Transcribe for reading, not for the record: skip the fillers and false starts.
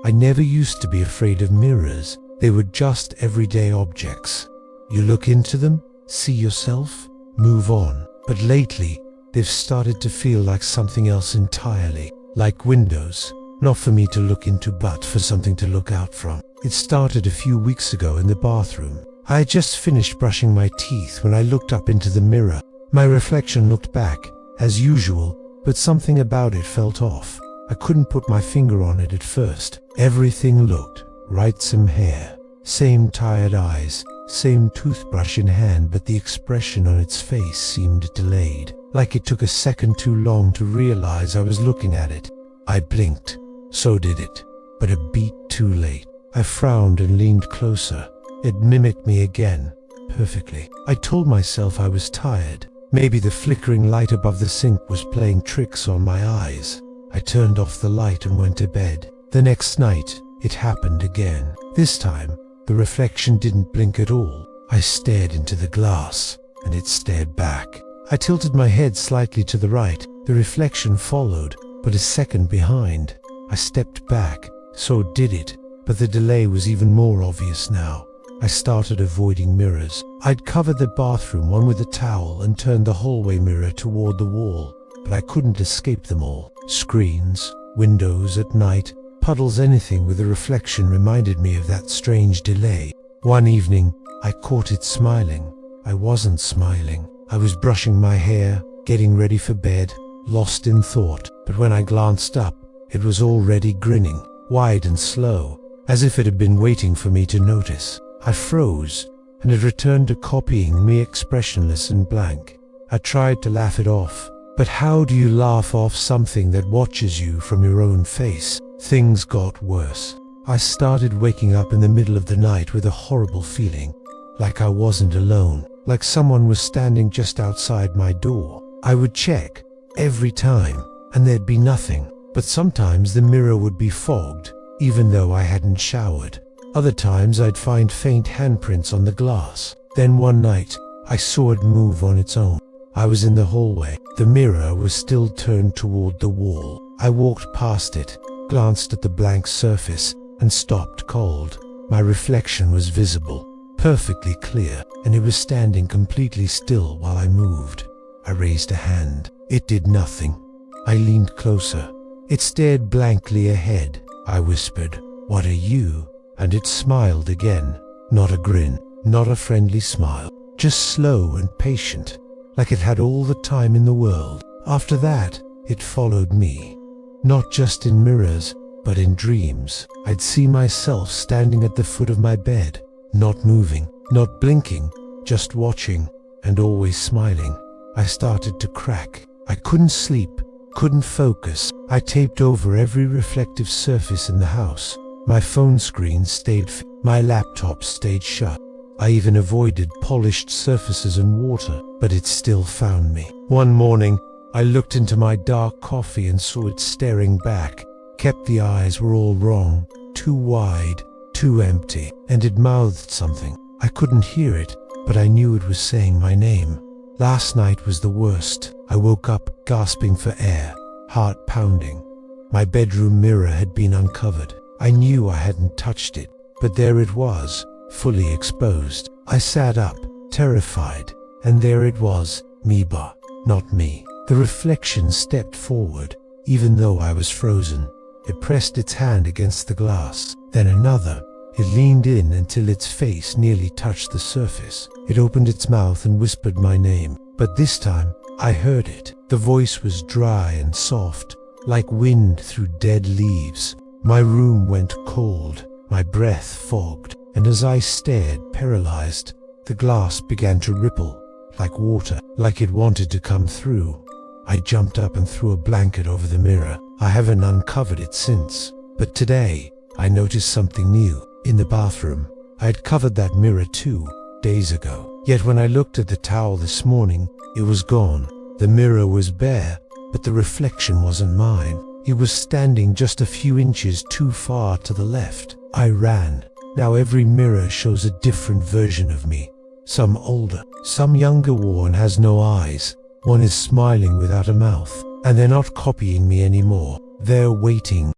I never used to be afraid of mirrors. They were just everyday objects. You look into them, see yourself, move on. But lately, they've started to feel like something else entirely. Like windows, not for me to look into but for something to look out from. It started a few weeks ago in the bathroom. I had just finished brushing my teeth when I looked up into the mirror. My reflection looked back, as usual, but something about it felt off. I couldn't put my finger on it at first. Everything looked right. Some hair, same tired eyes, same toothbrush in hand, but the expression on its face seemed delayed, like it took a second too long to realize I was looking at it. I blinked. So did it, but a beat too late. I frowned and leaned closer. It mimicked me again, perfectly. I told myself I was tired. Maybe the flickering light above the sink was playing tricks on my eyes. I turned off the light and went to bed. The next night, it happened again. This time, the reflection didn't blink at all. I stared into the glass, and it stared back. I tilted my head slightly to the right. The reflection followed, but a second behind. I stepped back, so did it, but the delay was even more obvious now. I started avoiding mirrors. I'd covered the bathroom one with a towel and turned the hallway mirror toward the wall, but I couldn't escape them all. Screens, windows at night, puddles, anything with a reflection reminded me of that strange delay. One evening, I caught it smiling. I wasn't smiling. I was brushing my hair, getting ready for bed, lost in thought, but when I glanced up, it was already grinning, wide and slow, as if it had been waiting for me to notice. I froze, and it returned to copying me, expressionless and blank. I tried to laugh it off, but how do you laugh off something that watches you from your own face? Things got worse. I started waking up in the middle of the night with a horrible feeling, like I wasn't alone, like someone was standing just outside my door. I would check, every time, and there'd be nothing, but sometimes the mirror would be fogged, even though I hadn't showered. Other times I'd find faint handprints on the glass. Then one night, I saw it move on its own. I was in the hallway. The mirror was still turned toward the wall. I walked past it, glanced at the blank surface, and stopped cold. My reflection was visible, perfectly clear, and it was standing completely still while I moved. I raised a hand. It did nothing. I leaned closer. It stared blankly ahead. I whispered, "What are you?" And it smiled again. Not a grin, not a friendly smile, just slow and patient, like it had all the time in the world. After that, it followed me. Not just in mirrors, but in dreams. I'd see myself standing at the foot of my bed, not moving, not blinking, just watching, and always smiling. I started to crack. I couldn't sleep, couldn't focus. I taped over every reflective surface in the house. My phone screen stayed my laptop stayed shut. I even avoided polished surfaces and water, but it still found me. One morning, I looked into my dark coffee and saw it staring back. Kept the eyes were all wrong, too wide, too empty, and it mouthed something. I couldn't hear it, but I knew it was saying my name. Last night was the worst. I woke up gasping for air, heart pounding. My bedroom mirror had been uncovered. I knew I hadn't touched it, but there it was, fully exposed. I sat up, terrified, and there it was, Meba, not me. The reflection stepped forward, even though I was frozen. It pressed its hand against the glass, then another. It leaned in until its face nearly touched the surface. It opened its mouth and whispered my name, but this time, I heard it. The voice was dry and soft, like wind through dead leaves. My room went cold, my breath fogged, and as I stared, paralyzed, the glass began to ripple, like water, like it wanted to come through. I jumped up and threw a blanket over the mirror. I haven't uncovered it since, but today, I noticed something new. In the bathroom, I had covered that mirror 2 days ago. Yet when I looked at the towel this morning, it was gone. The mirror was bare, but the reflection wasn't mine. It was standing just a few inches too far to the left. I ran. Now every mirror shows a different version of me. Some older, some younger. One has no eyes. One is smiling without a mouth. And they're not copying me anymore. They're waiting.